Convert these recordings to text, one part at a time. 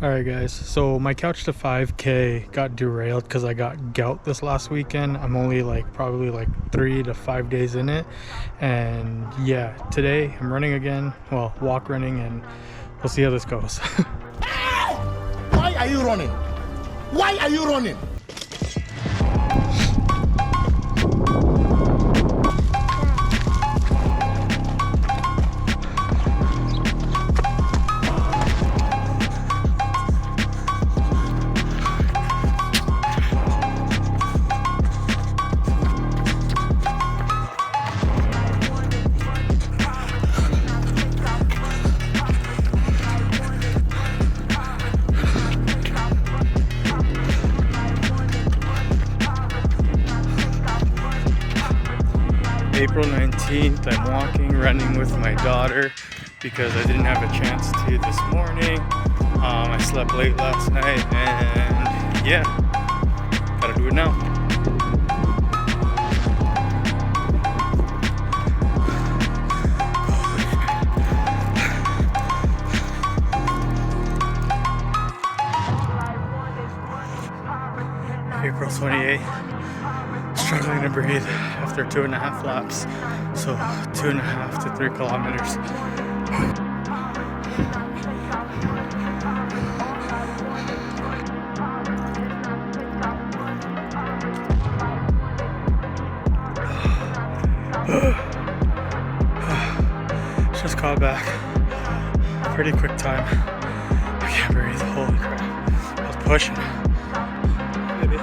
Alright guys, so my couch to 5K got derailed because I got gout this last weekend. I'm only probably 3 to 5 days in it. And yeah, today I'm running again, well, walk running, and we'll see how this goes. Why are you running? Why are you running? April 19th, I'm running with my daughter because I didn't have a chance to this morning. I slept late last night and yeah, gotta do it now. April 28th. Struggling to breathe after 2.5 laps, so 2.5 to 3 kilometers. Just got back. Pretty quick time. I can't breathe. Holy crap! I was pushing. Maybe.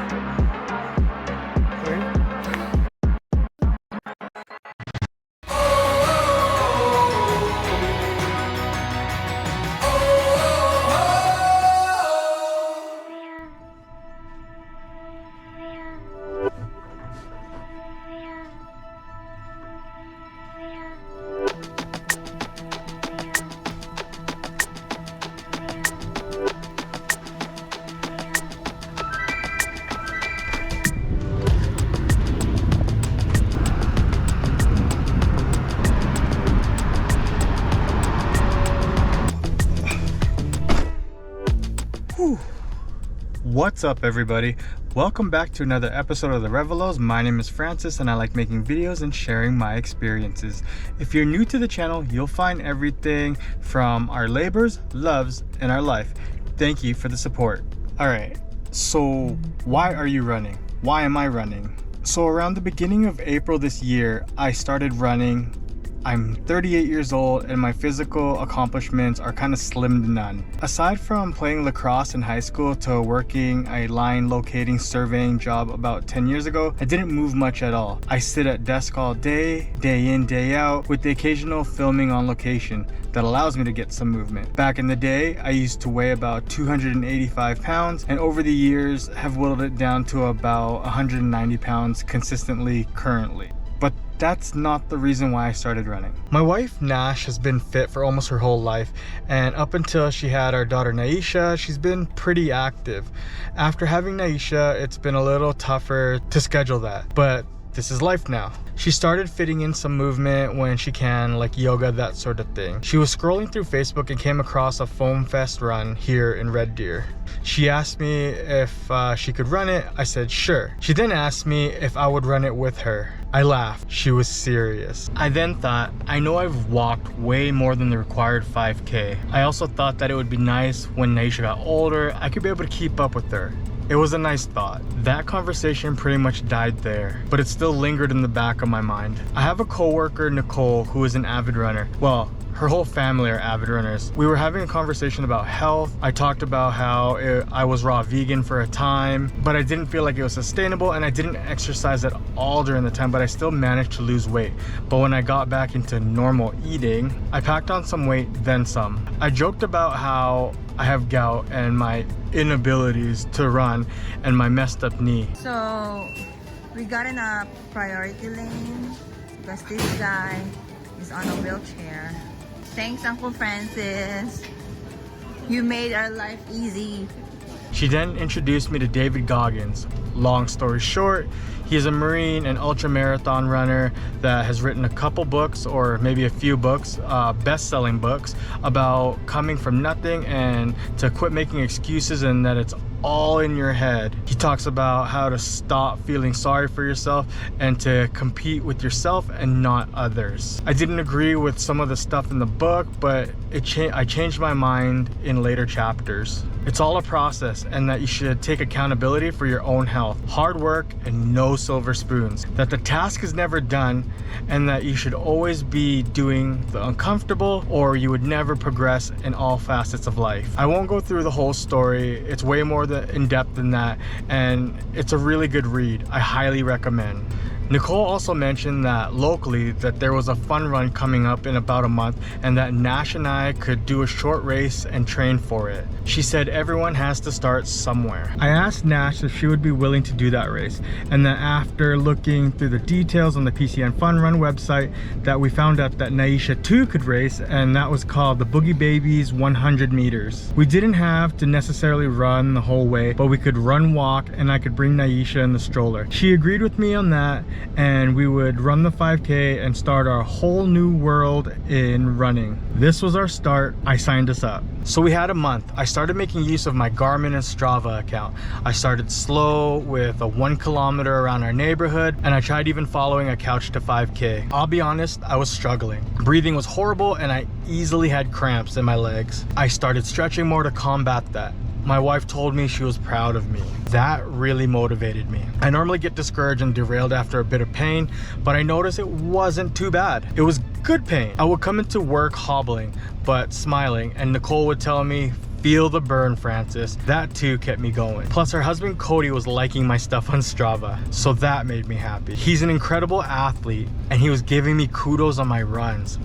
What's up everybody? Welcome back to another episode of the Revalos. My name is Francis and I like making videos and sharing my experiences. If you're new to the channel, you'll find everything from our labors, loves, and our life. Thank you for the support. Alright, so why are you running? Why am I running? So around the beginning of April this year, I started running. I'm 38 years old and my physical accomplishments are kind of slim to none. Aside from playing lacrosse in high school to working a line locating surveying job about 10 years ago, I didn't move much at all. I sit at desk all day in, day out, with the occasional filming on location that allows me to get some movement. Back in the day, I used to weigh about 285 pounds and over the years have whittled it down to about 190 pounds consistently currently. But that's not the reason why I started running. My wife Nash has been fit for almost her whole life, and up until she had our daughter Naisha, she's been pretty active. After having Naisha, it's been a little tougher to schedule that, but this is life now. She started fitting in some movement when she can, like yoga, that sort of thing. She was scrolling through Facebook and came across a Foam Fest run here in Red Deer. She asked me if she could run it. I said sure. She then asked me if I would run it with her. I laughed. She was serious. I then thought, I know I've walked way more than the required 5K. I also thought that it would be nice when Naisha got older, I could be able to keep up with her. It was a nice thought. That conversation pretty much died there, but it still lingered in the back of my mind. I have a coworker, Nicole, who is an avid runner. Well, her whole family are avid runners. We were having a conversation about health. I talked about how I was raw vegan for a time, but I didn't feel like it was sustainable, and I didn't exercise at all during the time, but I still managed to lose weight. But when I got back into normal eating, I packed on some weight, then some. I joked about how I have gout and my inabilities to run and my messed up knee. So we got in a priority lane because this guy is on a wheelchair. Thanks, Uncle Francis. You made our life easy. She then introduced me to David Goggins. Long story short, he's a Marine and ultra-marathon runner that has written a couple books, or maybe a few books, best-selling books, about coming from nothing and to quit making excuses and that it's all in your head. He talks about how to stop feeling sorry for yourself and to compete with yourself and not others. I didn't agree with some of the stuff in the book, but I changed my mind in later chapters. It's all a process, and that you should take accountability for your own health, hard work, and no silver spoons. That the task is never done, and that you should always be doing the uncomfortable, or you would never progress in all facets of life. I won't go through the whole story. It's way more in depth than that, and it's a really good read. I highly recommend. Nicole also mentioned that locally that there was a fun run coming up in about a month, and that Nash and I could do a short race and train for it. She said everyone has to start somewhere. I asked Nash if she would be willing to do that race, and that after looking through the details on the PCN Fun Run website, that we found out that Naisha too could race, and that was called the Boogie Babies 100 meters. We didn't have to necessarily run the whole way, but we could run, walk, and I could bring Naisha in the stroller. She agreed with me on that, and we would run the 5K and start our whole new world in running. This was our start. I signed us up. So we had a month. I started making use of my Garmin and Strava account. I started slow with a 1 kilometer around our neighborhood, and I tried even following a couch to 5K. I'll be honest, I was struggling. Breathing was horrible, and I easily had cramps in my legs. I started stretching more to combat that. My wife told me she was proud of me. That really motivated me. I normally get discouraged and derailed after a bit of pain, but I noticed it wasn't too bad. It was good pain. I would come into work hobbling, but smiling, and Nicole would tell me, "Feel the burn, Francis." That too kept me going. Plus, her husband Cody was liking my stuff on Strava, so that made me happy. He's an incredible athlete, and he was giving me kudos on my runs.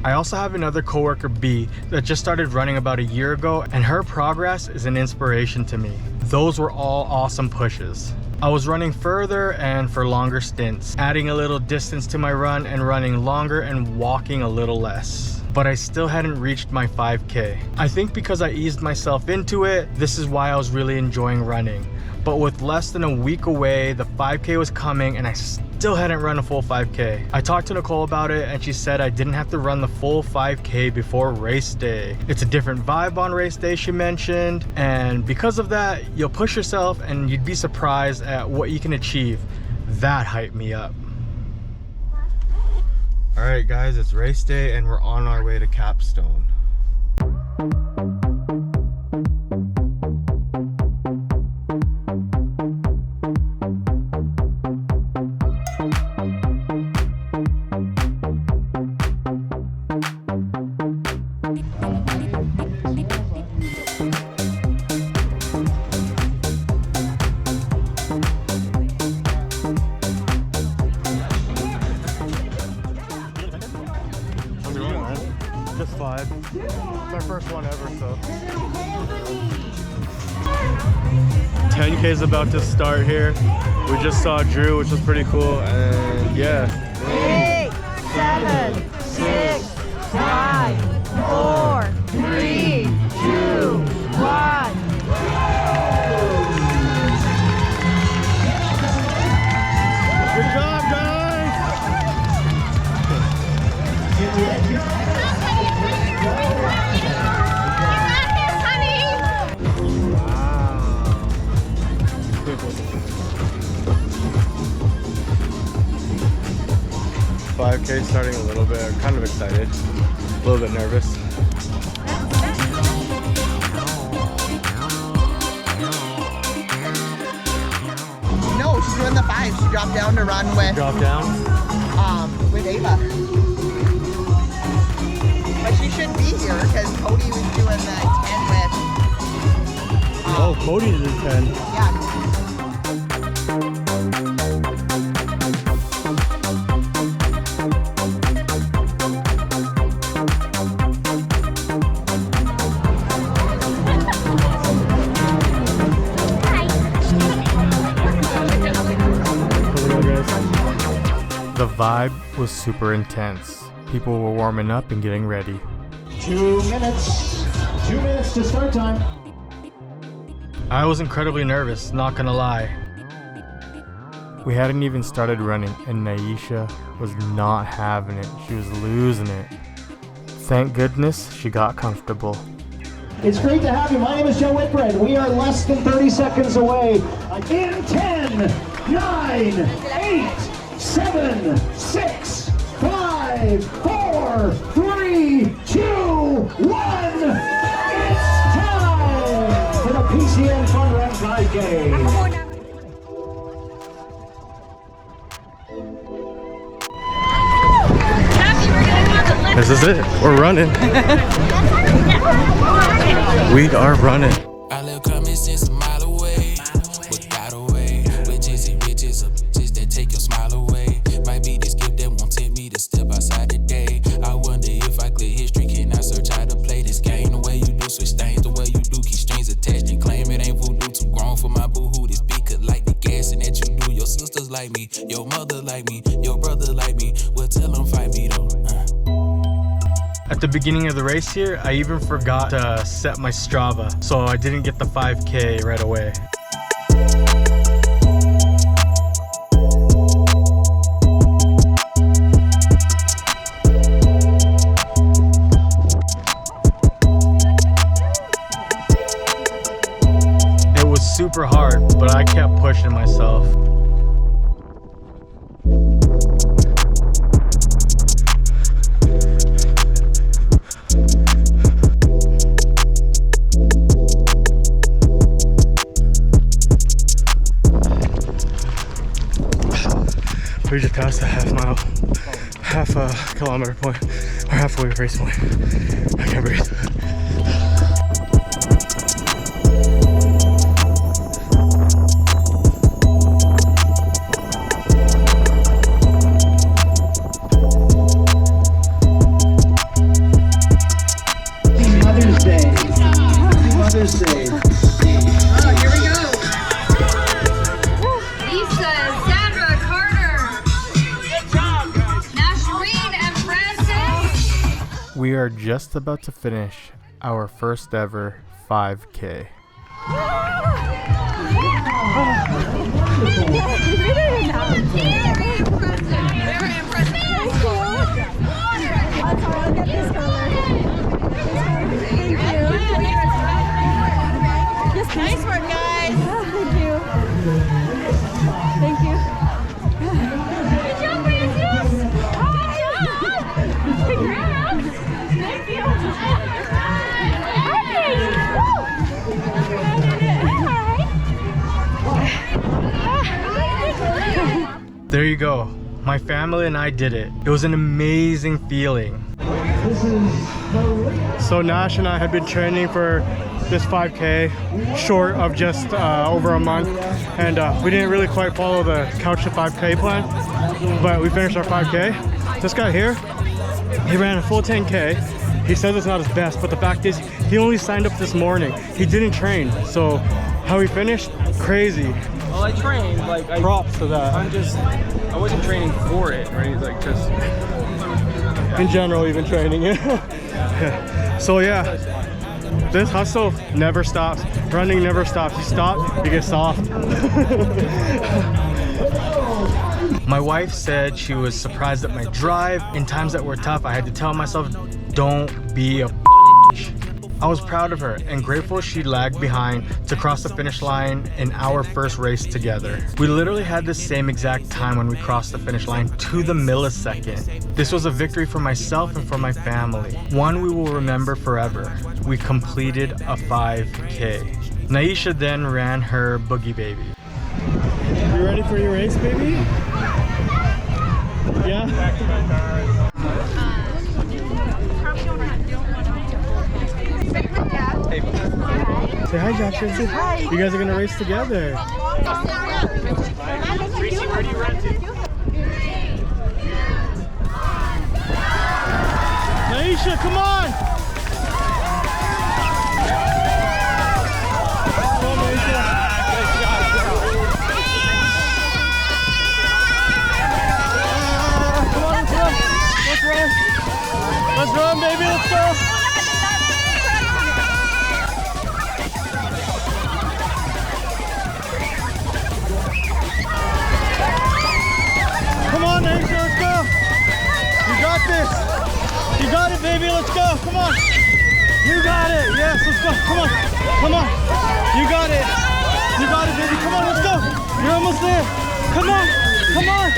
I also have another coworker, B, that just started running about a year ago, and her progress is an inspiration to me. Those were all awesome pushes. I was running further and for longer stints, adding a little distance to my run and running longer and walking a little less. But I still hadn't reached my 5K. I think because I eased myself into it, this is why I was really enjoying running. But with less than a week away, the 5K was coming, and I still hadn't run a full 5K. I talked to Nicole about it, and she said I didn't have to run the full 5K before race day. It's a different vibe on race day, she mentioned, and because of that, you'll push yourself and you'd be surprised at what you can achieve. That hyped me up. All right, guys, it's race day, and we're on our way to Capstone. Just 5. It's our first one ever, so. 10K is about to start here. We just saw Drew, which was pretty cool, and yeah. 8, 7, 6, 5, 4, 3, 2, 1. Good job, guys! Wow. 5K starting a little bit. I'm kind of excited. A little bit nervous. No, she's doing the 5. She dropped down to run with Drop down? Ava. But she should be here because Cody was doing the 10 with Oh, Cody did 10. yeah. The vibe was super intense. People were warming up and getting ready. 2 minutes. 2 minutes to start time. I was incredibly nervous, not gonna lie. We hadn't even started running and Naisha was not having it. She was losing it. Thank goodness she got comfortable. It's great to have you. My name is Joe Whitbread. We are less than 30 seconds away. In 10, 9, 8, 7, 6, 5, 4, 3, 2, 1. It's time for the PCN Fun Run 5K. This is it. We're running. We are running. I live common sense a mile away, but got away with Jizzy bitches of bitches that take your smile away. Might be this gift that won't tempt me to step outside the day. I wonder if I clear history, can I search how to play this game? The way you do, switch things the way you do, keep strings attached and claim it ain't voodoo. Too grown for my boo-hoo. This beat could like the gas and that you do. Your sisters like me, your mother like me, your brother like me. Well, tell them fight me though. At the beginning of the race here, I even forgot to set my Strava, so I didn't get the 5K right away. It was super hard, but I kept pushing myself. We just passed the half kilometer point, or halfway race point. I can't breathe. Mother's Day. Happy Mother's Day. Oh, here we go. Lisa, Sandra, Carter. Good job, guys. Nashreen and Francis. We are just about to finish our first ever 5K. Very impressive. I'll get this color. Thank you. Nice work, guys. Thank you. Thank you. Good job, Francis. Congrats. Thank you. There you go. My family and I did it. It was an amazing feeling. So Nash and I had been training for this 5K, short of just over a month, and we didn't really quite follow the Couch to 5K plan, but we finished our 5K. This guy here, he ran a full 10K. He says it's not his best, but the fact is he only signed up this morning. He didn't train, so how he finished, crazy. Well, I trained, like, Props to that. I wasn't training for it, right? Like, just in general, even training it. So yeah, this hustle never stops. Running never stops. You stop, you get soft. My wife said she was surprised at my drive. In times that were tough, I had to tell myself, don't be a bitch. I was proud of her and grateful she lagged behind to cross the finish line in our first race together. We literally had the same exact time when we crossed the finish line to the millisecond. This was a victory for myself and for my family. One we will remember forever. We completed a 5K. Naisha then ran her boogie baby. You ready for your race, baby? Yeah? Say hi, Joshua. Say hi. You guys are gonna race together. Naisha, come on! Come on, Naisha. Come on, let's run. Let's run. Let's run, baby. Let's go. got it. Yes, let's go. Come on. Come on. You got it. You got it, baby. Come on, let's go. You're almost there. Come on. Come on.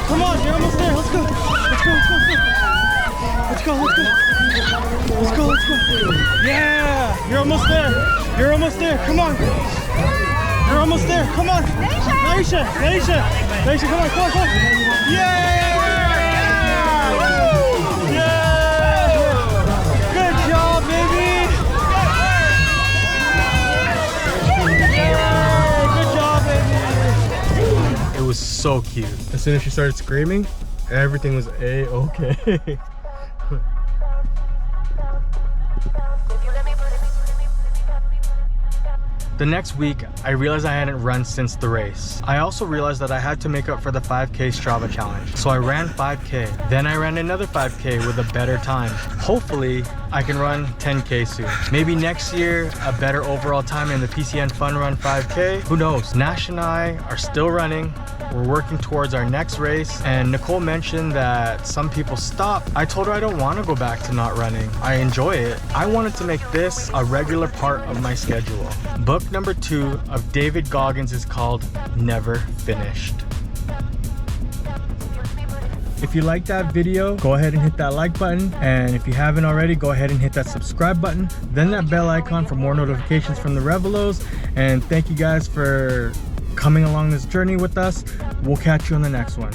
Come on, you're almost there. Let's go. Let's go, let's go, let's go. Let's go, let's go. Let's go, let's go. Yeah, you're almost there. You're almost there. Come on. You're almost there. Come on. Naisha, Naisha. Naisha, come on, come on, come on. Yeah! Yeah! Good job, baby. Yeah! Good job, baby. It was so cute. As soon as she started screaming, everything was A-okay. The next week, I realized I hadn't run since the race. I also realized that I had to make up for the 5K Strava challenge. So I ran 5K. Then I ran another 5K with a better time. Hopefully, I can run 10K soon. Maybe next year, a better overall time in the PCN Fun Run 5K. Who knows? Nash and I are still running. We're working towards our next race, and Nicole mentioned that some people stop. I told her I don't want to go back to not running. I enjoy it. I wanted to make this a regular part of my schedule. Book number 2 of David Goggins is called Never Finished. If you liked that video, go ahead and hit that like button. And if you haven't already, go ahead and hit that subscribe button. Then that bell icon for more notifications from the Revalos. And thank you guys for coming along this journey with us. We'll catch you on the next one.